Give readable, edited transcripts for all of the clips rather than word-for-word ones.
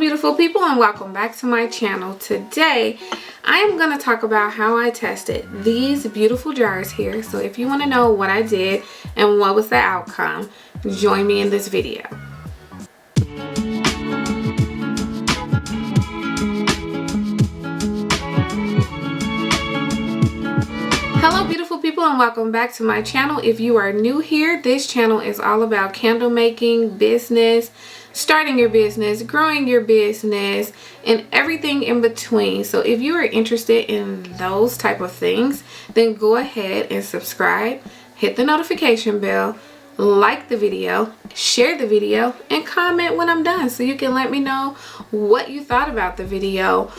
beautiful people, and welcome back to my channel. Today I am going to talk about how I tested these beautiful jars here. So if you want to know what I did and what was the outcome, join me in this video. Hello beautiful people, and welcome back to my channel. If you are new here, this channel is all about candle making, business, starting your business, growing your business, and everything in between. So if you are interested in those type of things, then go ahead and subscribe, hit the notification bell, like the video, share the video, and comment when I'm done so you can let me know what you thought about the video,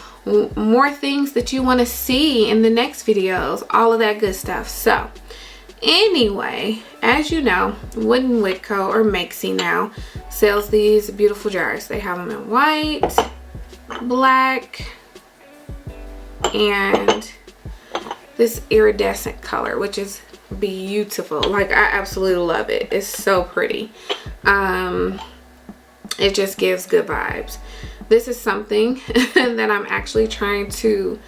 more things that you want to see in the next videos, all of that good stuff. So anyway, as you know, Wooden Wick Co. or Makesy now sells these beautiful jars. They have them in white, black, and this iridescent color, which is beautiful. Like, I absolutely love it. It's so pretty. It just gives good vibes. This is something that I'm actually trying to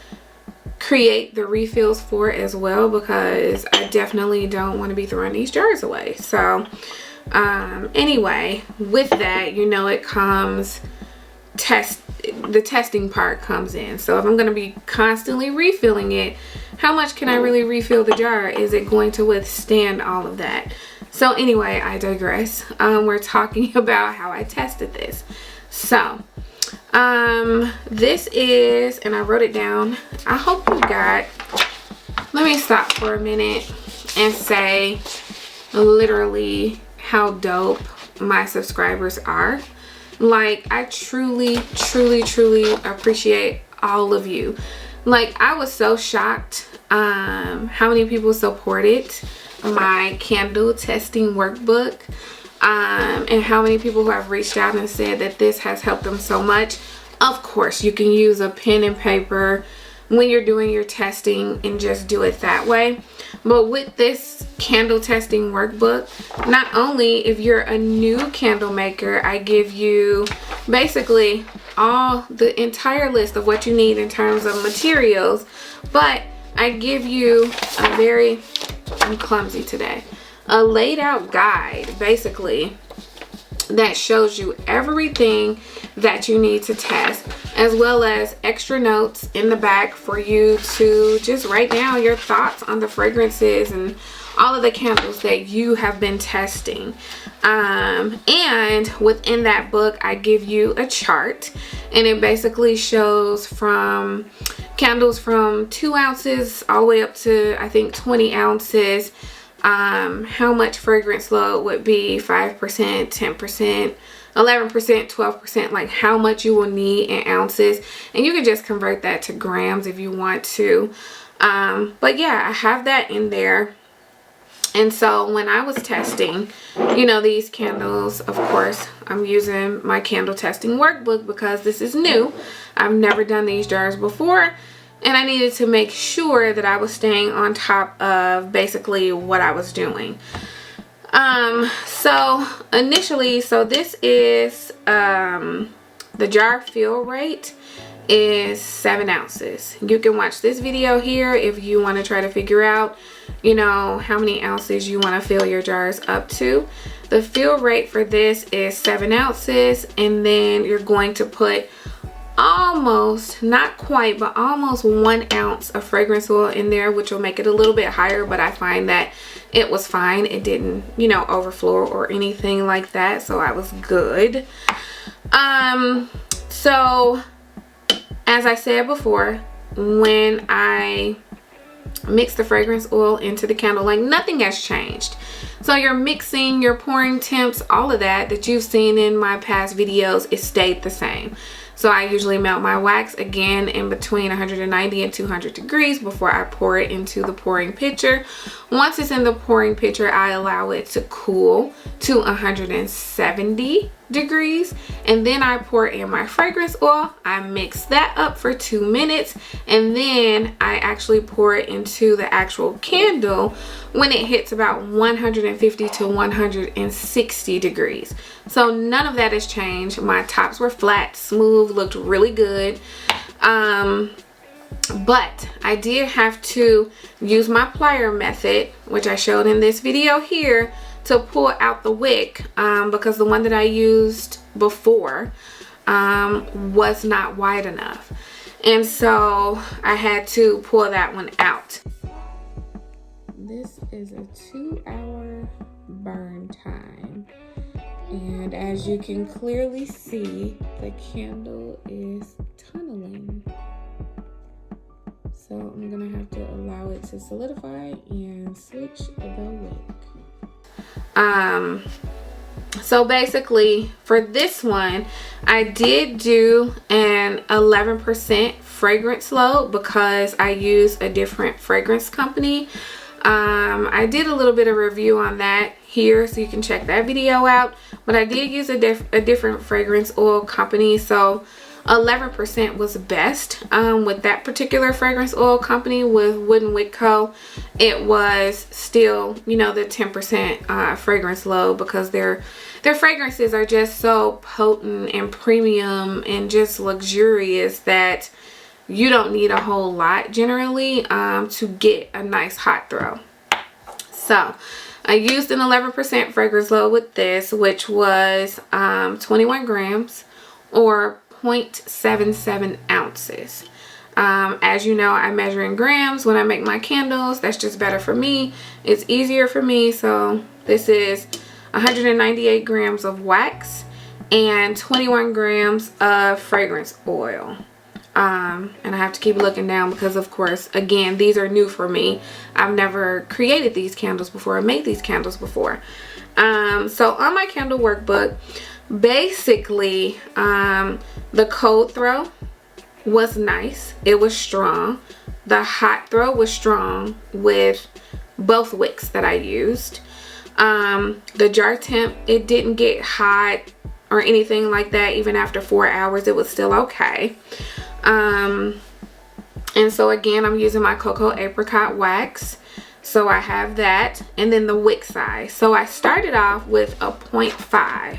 create the refills for as well, because I definitely don't want to be throwing these jars away. So anyway, with that, you know, it comes the testing part comes in. So if I'm going to be constantly refilling it, how much can I really refill the jar? Is it going to withstand all of that? So anyway, I digress. We're talking about how I tested this. So this is, and I wrote it down, I hope you got, let me stop for a minute and say literally how dope my subscribers are. Like, I truly appreciate all of you. Like, I was so shocked how many people supported my candle testing workbook, and how many people who have reached out and said that this has helped them so much. Of course, you can use a pen and paper when you're doing your testing and just do it that way. But with this candle testing workbook, not only if you're a new candle maker, I give you basically the entire list of what you need in terms of materials, but I give you a very, I'm clumsy today, a laid out guide basically that shows you everything that you need to test, as well as extra notes in the back for you to just write down your thoughts on the fragrances and all of the candles that you have been testing. And within that book, I give you a chart, and it basically shows from candles from 2 ounces all the way up to, I think, 20 ounces, how much fragrance load would be, 5%, 10%, 11%, 12%, like how much you will need in ounces. And you can just convert that to grams if you want to. But yeah, I have that in there. And so when I was testing, you know, these candles, of course, I'm using my candle testing workbook because this is new. I've never done these jars before, and I needed to make sure that I was staying on top of basically what I was doing. So initially, so this is, the jar fill rate is 7 ounces. You can watch this video here if you want to try to figure out, you know, how many ounces you want to fill your jars up to. The fill rate for this is 7 ounces, and then you're going to put almost, not quite, but almost 1 ounce of fragrance oil in there, which will make it a little bit higher, but I find that it was fine. It didn't, you know, overflow or anything like that, so I was good. So as I said before, when I mix the fragrance oil into the candle, like, nothing has changed. So your mixing, your pouring temps, all of that you've seen in my past videos, it stayed the same. So I usually melt my wax again in between 190 and 200 degrees before I pour it into the pouring pitcher. Once it's in the pouring pitcher, I allow it to cool to 170 degrees, and then I pour in my fragrance oil. I mix that up for 2 minutes, and then I actually pour it into the actual candle when it hits about 150 150 to 160 degrees. So none of that has changed. My tops were flat, smooth, looked really good. But I did have to use my plier method, which I showed in this video here, to pull out the wick, because the one that I used before was not wide enough. And so I had to pull that one out. This is a 2-hour burn time. And as you can clearly see, the candle is tunneling. So I'm gonna have to allow it to solidify and switch the wick. So basically for this one, I did do an 11% fragrance load because I use a different fragrance company. I did a little bit of review on that here, so you can check that video out, but I did use a different fragrance oil company. So 11% was best with that particular fragrance oil company. With Wooden Wick Co, it was still, you know, the 10% fragrance load, because their fragrances are just so potent and premium and just luxurious that you don't need a whole lot generally to get a nice hot throw. So I used an 11% fragrance load with this, which was 21 grams or 0.77 ounces. As you know, I measure in grams when I make my candles. That's just better for me. It's easier for me. So this is 198 grams of wax and 21 grams of fragrance oil. And I have to keep looking down because, of course, again, these are new for me. I've never created these candles before, or made these candles before. So on my candle workbook, basically, the cold throw was nice. It was strong. The hot throw was strong with both wicks that I used. The jar temp, it didn't get hot or anything like that. Even after 4 hours, it was still okay. And so again, I'm using my cocoa apricot wax. So I have that, and then the wick size. So I started off with a 0.5.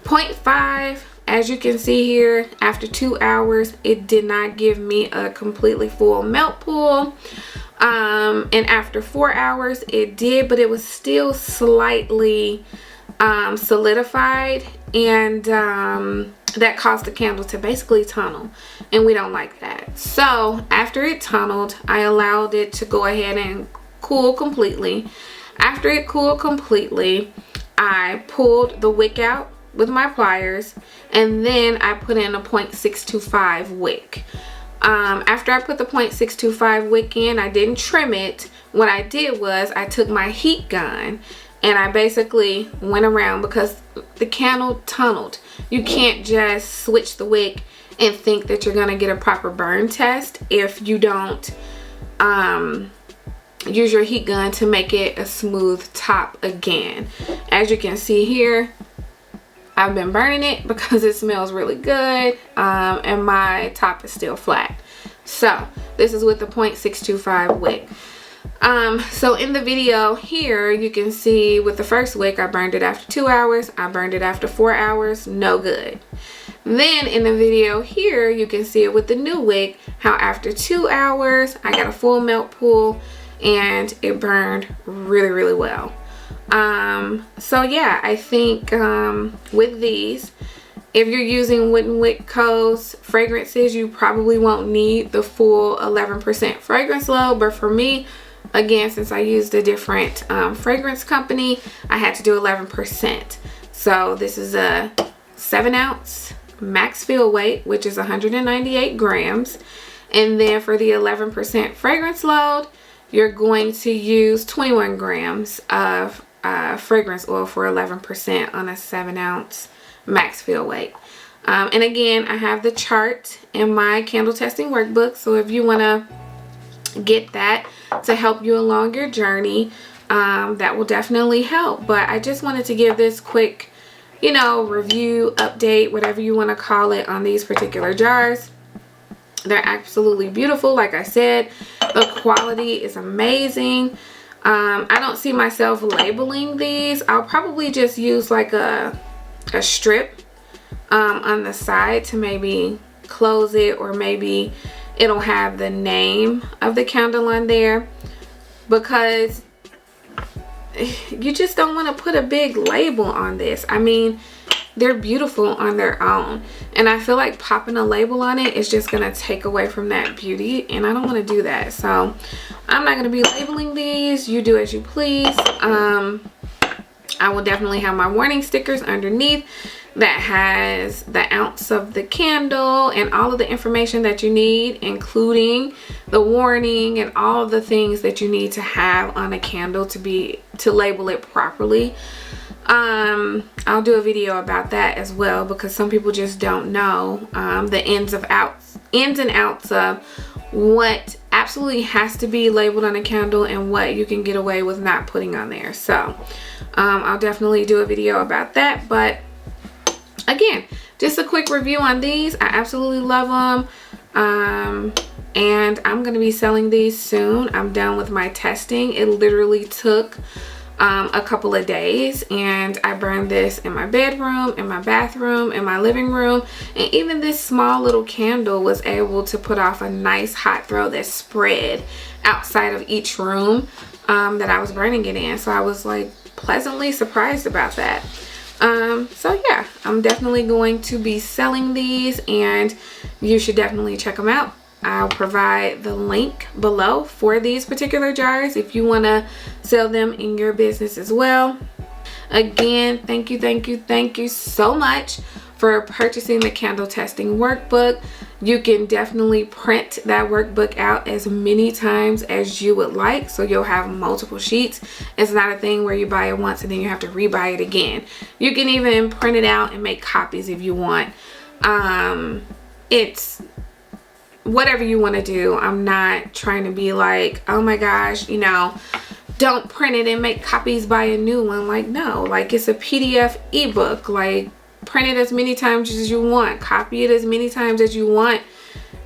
0.5, as you can see here, after 2 hours, it did not give me a completely full melt pool. And after 4 hours, it did, but it was still slightly solidified, and that caused the candle to basically tunnel, and we don't like that. So after it tunneled, I allowed it to go ahead and cool completely. After it cooled completely, I pulled the wick out with my pliers, and then I put in a 0.625 wick. After I put the 0.625 wick in, I didn't trim it. What I did was I took my heat gun and I basically went around, because the candle tunneled. You can't just switch the wick and think that you're gonna get a proper burn test if you don't use your heat gun to make it a smooth top again. As you can see here, I've been burning it because it smells really good, and my top is still flat. So this is with the 0.625 wick. So in the video here, you can see with the first wick, I burned it after 2 hours. I burned it after 4 hours, no good. Then in the video here, you can see it with the new wick, how after 2 hours, I got a full melt pool and it burned really, really well. So yeah, I think with these, if you're using Wooden Wick Co's fragrances, you probably won't need the full 11% fragrance load. But for me, again, since I used a different fragrance company, I had to do 11%. So this is a 7-ounce max fill weight, which is 198 grams. And then for the 11% fragrance load, you're going to use 21 grams of fragrance oil for 11% on a 7-ounce max fill weight. And again, I have the chart in my candle testing workbook, so if you want to get that to help you along your journey, that will definitely help. But I just wanted to give this quick, you know, review, update, whatever you want to call it, on these particular jars. They're absolutely beautiful. Like I said, the quality is amazing. I don't see myself labeling these. I'll probably just use like a strip on the side to maybe close it, or maybe it'll have the name of the candle on there, because you just don't want to put a big label on this. I mean, they're beautiful on their own, and I feel like popping a label on it is just gonna take away from that beauty, and I don't want to do that. So I'm not gonna be labeling these. You do as you please. I will definitely have my warning stickers underneath that has the ounce of the candle and all of the information that you need, including the warning and all of the things that you need to have on a candle to label it properly. I'll do a video about that as well, because some people just don't know the ins and outs of what absolutely has to be labeled on a candle and what you can get away with not putting on there. So I'll definitely do a video about that. But again, just a quick review on these. I absolutely love them, and I'm going to be selling these soon. I'm done with my testing. It literally took a couple of days, and I burned this in my bedroom, in my bathroom, in my living room, and even this small little candle was able to put off a nice hot throw that spread outside of each room that I was burning it in. So I was like pleasantly surprised about that. So yeah, I'm definitely going to be selling these, and you should definitely check them out. I'll provide the link below for these particular jars if you want to sell them in your business as well. Again, thank you so much for purchasing the candle testing workbook. You can definitely print that workbook out as many times as you would like, so you'll have multiple sheets. It's not a thing where you buy it once and then you have to rebuy it again. You can even print it out and make copies if you want. It's whatever you want to do. I'm not trying to be like, oh my gosh, you know, don't print it and make copies, buy a new one. Like, no, like, it's a PDF ebook. Like, print it as many times as you want, copy it as many times as you want.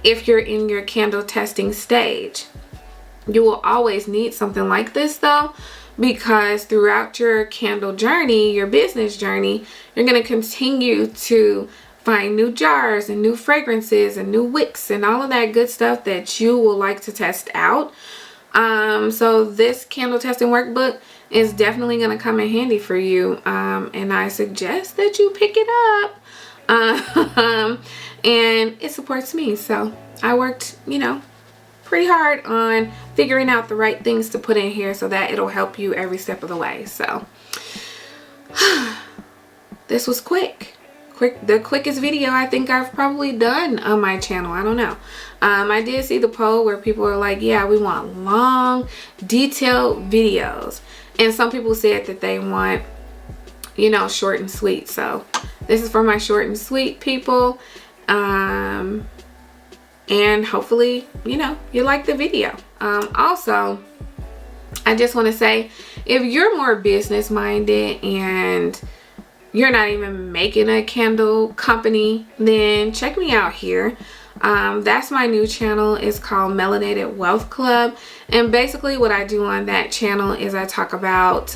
If you're in your candle testing stage, you will always need something like this though, because throughout your candle journey, your business journey, you're going to continue to find new jars and new fragrances and new wicks and all of that good stuff that you will like to test out. So this candle testing workbook is definitely going to come in handy for you, and I suggest that you pick it up. And it supports me, so I worked, you know, pretty hard on figuring out the right things to put in here so that it'll help you every step of the way. So this was the quickest video I think I've probably done on my channel. I don't know. I did see the poll where people are like, yeah, we want long, detailed videos. And some people said that they want, you know, short and sweet. So this is for my short and sweet people. And hopefully, you know, you like the video. Also, I just want to say, if you're more business minded and you're not even making a candle company, then check me out here. That's my new channel. It's called Melanated Wealth Club, and basically what I do on that channel is I talk about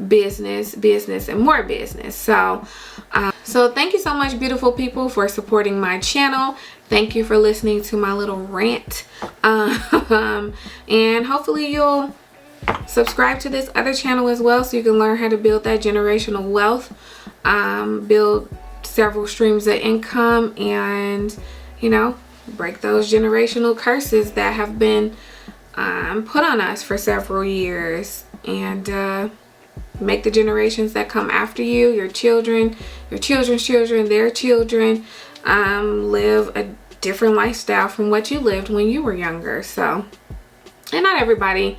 business and more business. So thank you so much, beautiful people, for supporting my channel. Thank you for listening to my little rant, and hopefully you'll subscribe to this other channel as well, so you can learn how to build that generational wealth, build several streams of income, and, you know, break those generational curses that have been put on us for several years, and make the generations that come after you, your children, your children's children, their children, live a different lifestyle from what you lived when you were younger. So, and not everybody,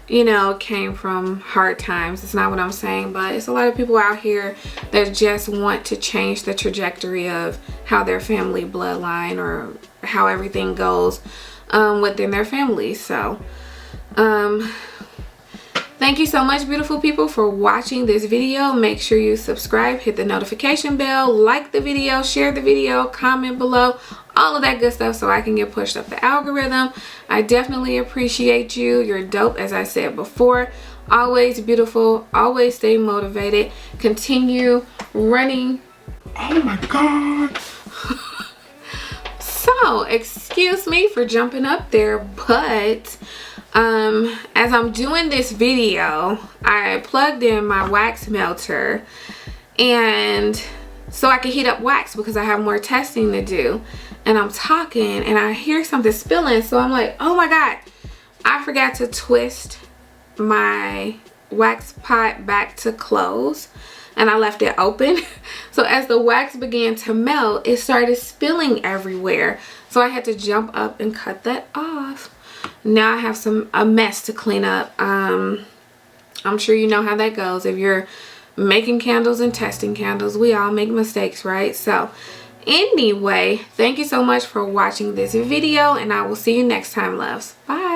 you know, came from hard times. It's not what I'm saying, but it's a lot of people out here that just want to change the trajectory of how their family bloodline or how everything goes within their family. So Thank you so much, beautiful people, for watching this video. Make sure you subscribe, hit the notification bell, like the video, share the video, comment below, all of that good stuff so I can get pushed up the algorithm. I definitely appreciate you. You're dope, as I said before. Always beautiful, always stay motivated, continue running. Oh my God. So, excuse me for jumping up there, but as I'm doing this video, I plugged in my wax melter and so I can heat up wax because I have more testing to do. And I'm talking and I hear something spilling, so I'm like, oh my God, I forgot to twist my wax pot back to close and I left it open. So as the wax began to melt, it started spilling everywhere, so I had to jump up and cut that off. Now I have a mess to clean up. I'm sure you know how that goes. If you're making candles and testing candles, we all make mistakes, right? So anyway, thank you so much for watching this video, and I will see you next time, loves. Bye.